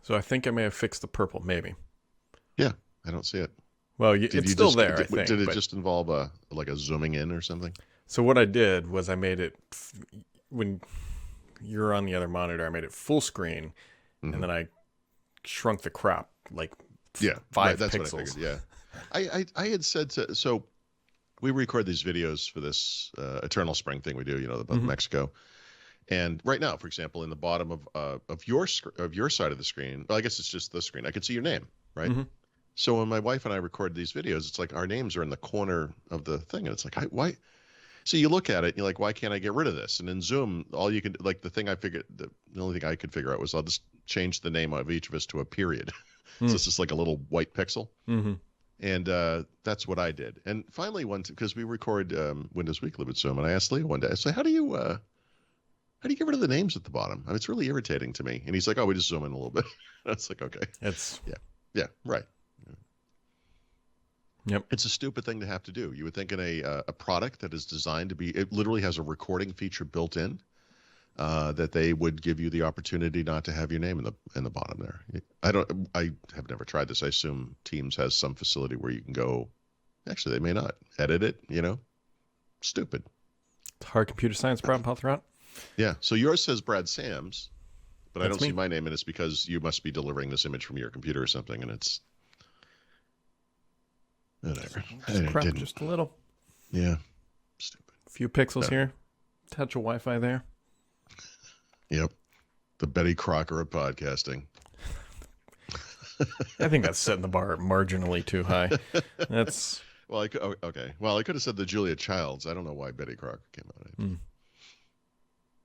So I think I may have fixed the purple, maybe. Yeah, I don't see it. Well, Did it's you still just there, I did, think. did it But just involve a zooming in or something? so what I did was I made it when you're on the other monitor. I made it full screen, and Hmm. then I shrunk the crop like Yeah, right. five That's what I figured. pixels. Yeah, I had said to so we record these videos for this Eternal Spring thing we do, about Hmm. Mexico. And right now, for example, in the bottom of your of your side of the screen, well, I guess it's just the screen. I can see your name, right? Hmm. So when my wife and I record these videos, it's like our names are in the corner of the thing, and it's like, why? So you look at it, and you're like, why can't I get rid of this? And in Zoom, all you can like the only thing I could figure out was I'll just change the name of each of us to a period. So it's just like a little white pixel. Mm-hmm. And that's what I did. And finally, because we record Windows Weekly with Zoom, and I asked Leo one day, I said, how do you get rid of the names at the bottom? I mean, it's really irritating to me. And he's like, oh, we just zoom in a little bit. I was like, okay. It's Yeah. Yeah. Right. yep. It's a stupid thing to have to do. You would think in a product that is designed to be, it literally has a recording feature built in, that they would give you the opportunity not to have your name in the bottom there. I have never tried this. I assume Teams has some facility where you can go, actually, they may not edit it, stupid. Hard computer science problem, Paul Thurrott. Yeah. So yours says Brad Sams, but I That's don't see me. my name, and it's because you must be delivering this image from your computer or something, and it's whatever. Just I crop didn't. just a little. Yeah. Stupid. A few pixels Yeah. here. Touch of Wi-Fi there. Yep. The Betty Crocker of podcasting. I think that's setting the bar marginally too high. That's Well, okay. Well, I could have said the Julia Childs. I don't know why Betty Crocker came out.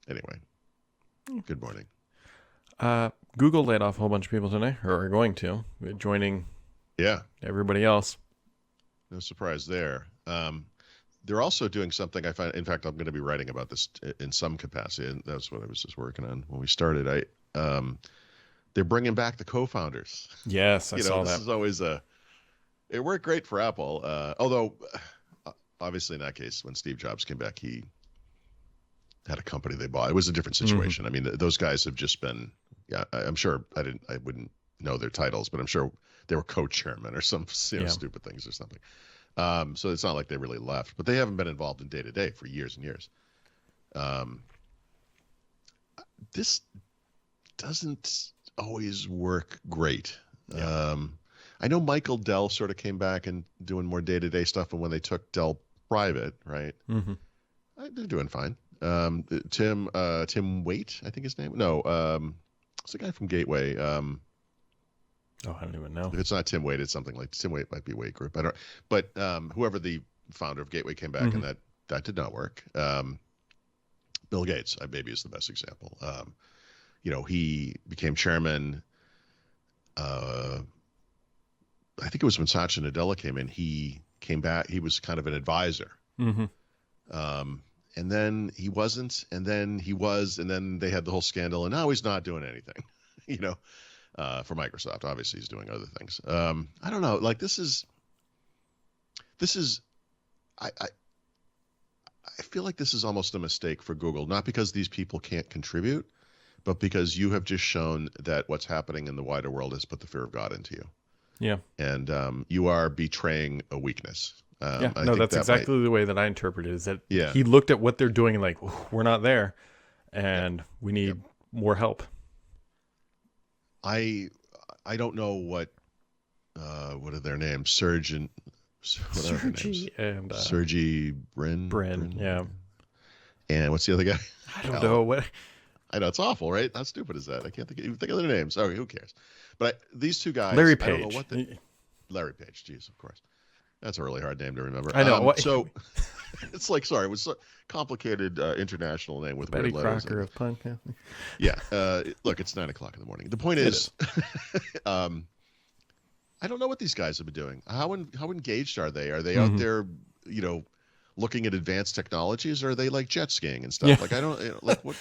Anyway, good morning. Google laid off a whole bunch of people today, or are going to, joining Yeah, everybody else. no surprise there. They're also doing something I find. In fact, I'm going to be writing about this in some capacity, and that's what I was just working on when we started. They're bringing back the co-founders. Yes, I saw This that. is always it worked great for Apple. Although, obviously, in that case, when Steve Jobs came back, he had a company they bought. It was a different situation. I mean, those guys have just been. Yeah, I'm sure I wouldn't know their titles, but I'm sure they were co-chairman or some stupid things or something. So it's not like they really left, but they haven't been involved in day to day for years and years. This doesn't always work great. Yeah. I know Michael Dell sort of came back and doing more day to day stuff, and when they took Dell private, right? Mm-hmm. They're doing fine. Tim Waite, I think his name. No, it's the guy from Gateway. Oh, I don't even know. If it's not Tim Waite, it's something like Tim Waite might be Waite Group. I don't. But whoever the founder of Gateway came back, and that did not work. Bill Gates, maybe, is the best example. He became chairman. I think it was when Satya Nadella came in. He came back. He was kind of an advisor. Mm-hmm. And then he wasn't, and then he was, and then they had the whole scandal, and now he's not doing anything, for Microsoft. Obviously, he's doing other things. I don't know. Like this is, I feel like this is almost a mistake for Google, not because these people can't contribute, but because you have just shown that what's happening in the wider world has put the fear of God into you. Yeah. And you are betraying a weakness. Yeah, no, that's exactly the way that I interpret it, is that he looked at what they're doing and like, we're not there, and we need more help. I don't know what are their names? Sergey Brin. Yeah. And what's the other guy? I don't know what. I know, it's awful, right? How stupid is that? I can't think of their names. Okay, who cares? But these two guys, Larry Page. I don't know what Larry Page. Geez, of course. That's a really hard name to remember. I know. So it's like, sorry, it was a complicated international name with Betty weird letters. Crocker of podcasting. Yeah. Look, it's 9:00 in the morning. The point is, I don't know what these guys have been doing. How engaged are they? Are they out there, looking at advanced technologies, or are they like jet skiing and stuff? Yeah. Like, I don't like what.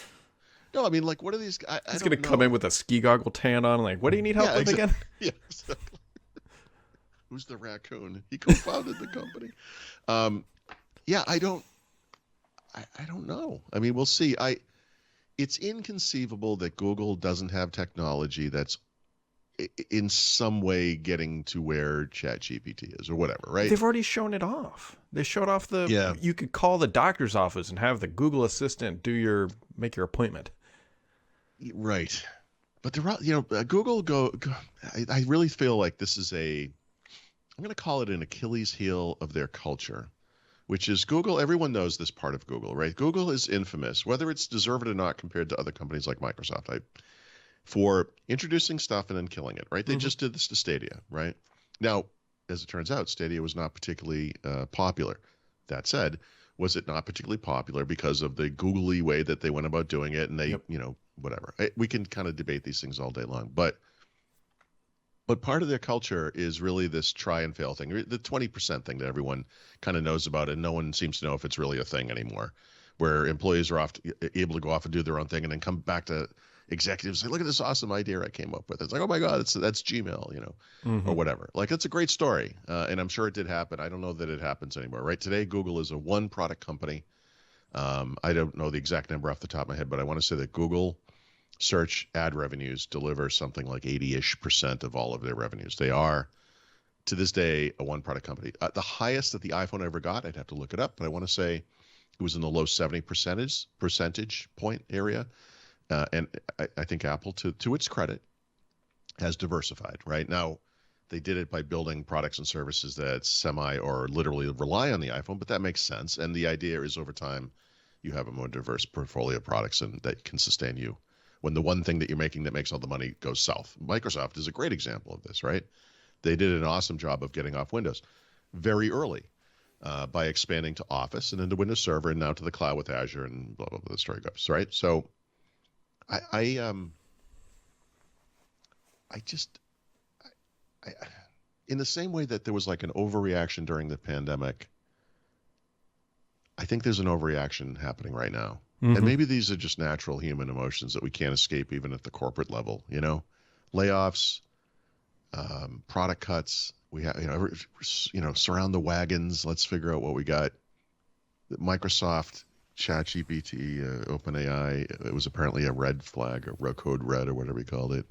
No, I mean, like, what are these guys? He's going to come in with a ski goggle tan on. Like, what do you need help with again? Yeah, exactly. Who's the raccoon? He co-founded the company. I don't know. I mean, we'll see. It's inconceivable that Google doesn't have technology that's in some way getting to where ChatGPT is or whatever, right? They've already shown it off. They showed off you could call the doctor's office and have the Google Assistant make your appointment. Right. But Google I really feel like this is I'm going to call it an Achilles heel of their culture, which is Google. Everyone knows this part of Google, right? Google is infamous, whether it's deserved or not compared to other companies like Microsoft, for introducing stuff and then killing it, right? They just did this to Stadia, right? Now, as it turns out, Stadia was not particularly popular. That said, was it not particularly popular because of the googly way that they went about doing it, and they, whatever. We can kind of debate these things all day long, but part of their culture is really this try and fail thing, the 20% thing that everyone kind of knows about, and no one seems to know if it's really a thing anymore, where employees are able to go off and do their own thing and then come back to executives and say, look at this awesome idea I came up with. It's like, oh my God, that's Gmail, or whatever. Like, it's a great story. And I'm sure it did happen. I don't know that it happens anymore, right? Today, Google is a one product company. I don't know the exact number off the top of my head, but I want to say that Google search ad revenues deliver something like 80-ish% of all of their revenues. They are, to this day, a one product company. The highest that the iPhone ever got, I'd have to look it up, but I want to say it was in the low 70% percentage point area. And I think Apple, to its credit, has diversified. Right now, they did it by building products and services that semi or literally rely on the iPhone, but that makes sense. And the idea is, over time, you have a more diverse portfolio of products and that can sustain you when the one thing that you're making that makes all the money goes south. Microsoft is a great example of this, right? They did an awesome job of getting off Windows very early by expanding to Office and into Windows Server and now to the cloud with Azure and blah, blah, blah, the story goes, right? So I in the same way that there was like an overreaction during the pandemic, I think there's an overreaction happening right now. And maybe these are just natural human emotions that we can't escape even at the corporate level, layoffs, product cuts. We have, surround the wagons. Let's figure out what we got. Microsoft, ChatGPT, OpenAI, it was apparently a red flag or code red or whatever we called it.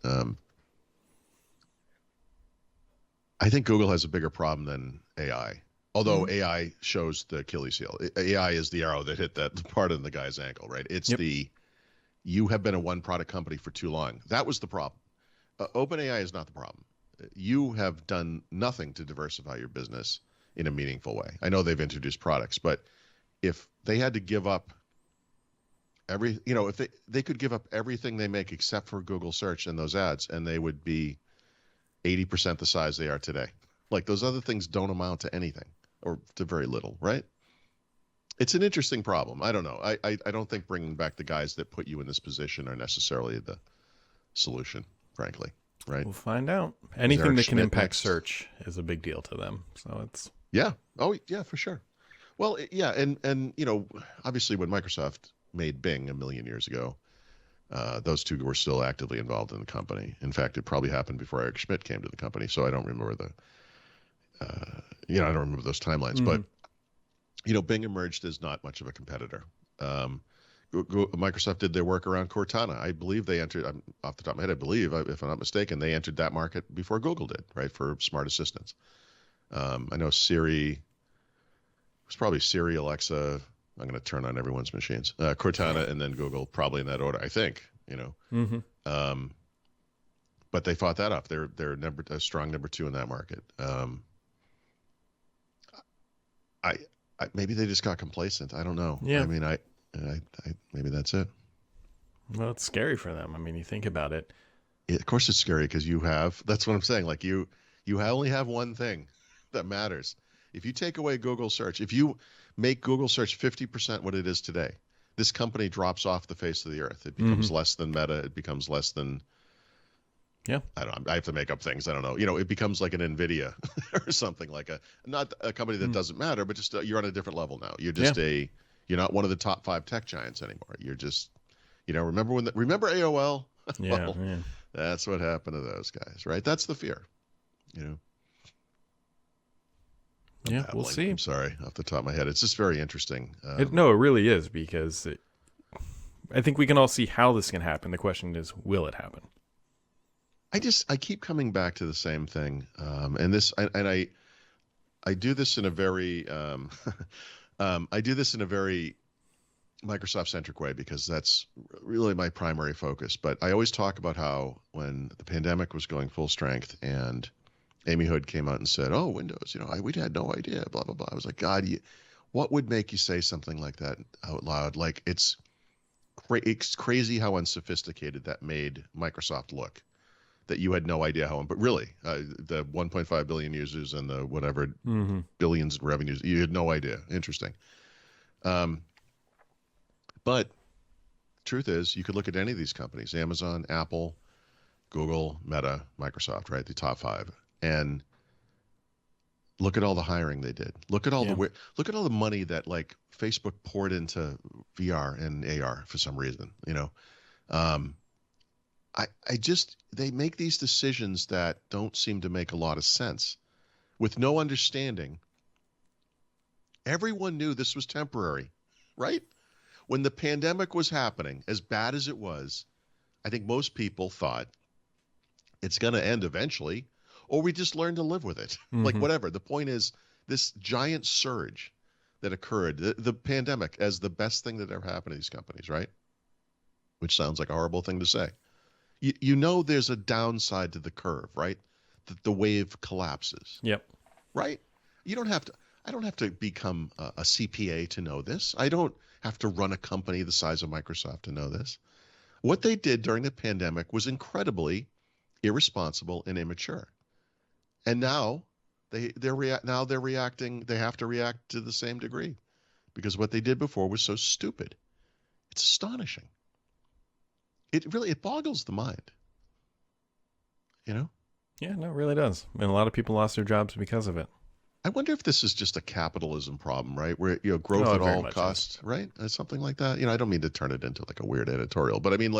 I think Google has a bigger problem than AI. Although AI shows the Achilles heel. AI is the arrow that hit that part of the guy's ankle, right? It's you have been a one product company for too long. That was the problem. OpenAI is not the problem. You have done nothing to diversify your business in a meaningful way. I know they've introduced products, but if they had to give up if they could give up everything they make except for Google search and those ads, and they would be 80% the size they are today. Like, those other things don't amount to anything or to very little, right? It's an interesting problem. I don't know. I don't think bringing back the guys that put you in this position are necessarily the solution, frankly, right? We'll find out. Anything that can impact search is a big deal to them. So it's... Yeah. Oh, yeah, for sure. Well, yeah. And obviously when Microsoft made Bing a million years ago, those two were still actively involved in the company. In fact, it probably happened before Eric Schmidt came to the company. So I don't remember I don't remember those timelines, but Bing emerged as not much of a competitor. Microsoft did their work around Cortana. I believe they entered, off the top of my head, I believe, if I'm not mistaken, they entered that market before Google did, right, for smart assistants. I know Siri, it was probably Siri, Alexa. I'm going to turn on everyone's machines. Cortana, and then Google, probably in that order, I think, but they fought that off. They're a strong number two in that market. Maybe they just got complacent. I don't know. Yeah. I mean, I maybe that's it. Well, it's scary for them. I mean, you think about it. Of course it's scary because that's what I'm saying. Like, you only have one thing that matters. If you take away Google search, if you make Google search 50% what it is today, this company drops off the face of the earth. It becomes less than Meta. It becomes less than... Yeah, I don't know. I have to make up things. I don't know. It becomes like an NVIDIA or something, like not a company that doesn't matter, but just you're on a different level now. You're just you're not one of the top 5 tech giants anymore. You're just, remember AOL? Yeah, Well, that's what happened to those guys, right? That's the fear, Yeah, we'll see. I'm sorry, off the top of my head. It's just very interesting. It really is, because I think we can all see how this can happen. The question is, will it happen? I keep coming back to the same thing, and I do this in a very I do this in a very Microsoft centric way because that's really my primary focus. But I always talk about how when the pandemic was going full strength and Amy Hood came out and said, "Oh, Windows, we had no idea, blah blah blah." I was like, God, what would make you say something like that out loud? Like it's crazy how unsophisticated that made Microsoft look. That you had no idea how, but really, the 1.5 billion users and the whatever billions in revenues, you had no idea. Interesting. But truth is, you could look at any of these companies: Amazon, Apple, Google, Meta, Microsoft, right? The top 5, and look at all the hiring they did. Look at all look at all the money that like Facebook poured into VR and AR for some reason. They make these decisions that don't seem to make a lot of sense with no understanding. Everyone knew this was temporary, right? When the pandemic was happening, as bad as it was, I think most people thought it's going to end eventually, or we just learn to live with it. Like whatever. The point is this giant surge that occurred, the pandemic as the best thing that ever happened to these companies, right? Which sounds like a horrible thing to say. There's a downside to the curve, right? That the wave collapses. Yep. Right? I don't have to become a CPA to know this. I don't have to run a company the size of Microsoft to know this. What they did during the pandemic was incredibly irresponsible and immature. And now they're reacting. They have to react to the same degree because what they did before was so stupid. It's astonishing. It boggles the mind. Yeah, no, it really does. And a lot of people lost their jobs because of it. I wonder if this is just a capitalism problem, right? Where growth at all costs, right? Something like that. I don't mean to turn it into like a weird editorial, but I mean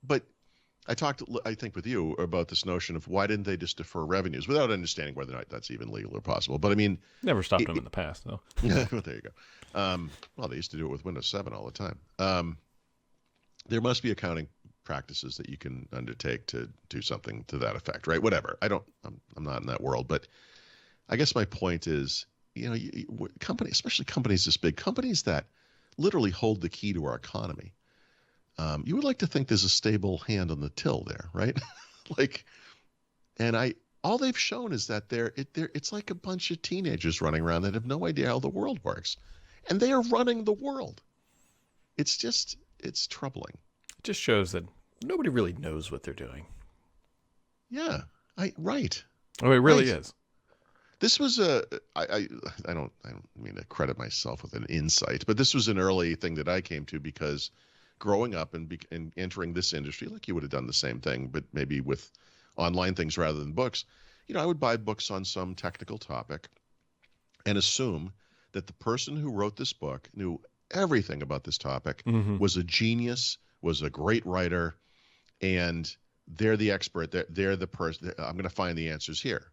but I talked, I think, with you about this notion of why didn't they just defer revenues without understanding whether or not that's even legal or possible. But I mean, never stopped them in the past, though. Yeah, well, there you go. Well, they used to do it with Windows 7 all the time. There must be accounting practices that you can undertake to do something to that effect, right? Whatever. I'm not in that world, but I guess my point is, companies, especially companies this big, companies that literally hold the key to our economy. You would like to think there's a stable hand on the till there, right? All they've shown is that it's like a bunch of teenagers running around that have no idea how the world works, and they are running the world. It's troubling. It just shows that nobody really knows what they're doing. Yeah, right. Oh, it really is. This was I don't mean to credit myself with an insight, but this was an early thing that I came to because growing up and entering this industry, like you would have done the same thing, but maybe with online things rather than books. I would buy books on some technical topic and assume that the person who wrote this book knew everything about this topic, was a genius, was a great writer, and they're the expert. They're the person. I'm going to find the answers here.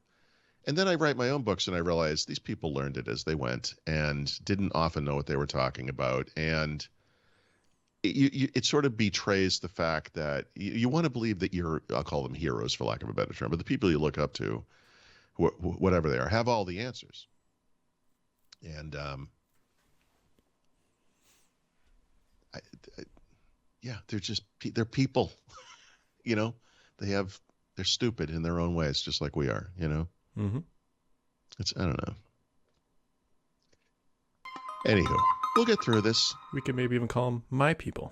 And then I write my own books and I realize these people learned it as they went and didn't often know what they were talking about. And it sort of betrays the fact that you want to believe that I'll call them heroes for lack of a better term, but the people you look up to, whatever they are, have all the answers. And they're people, they're stupid in their own ways, just like we are, I don't know. Anywho, we'll get through this. We could maybe even call them my people.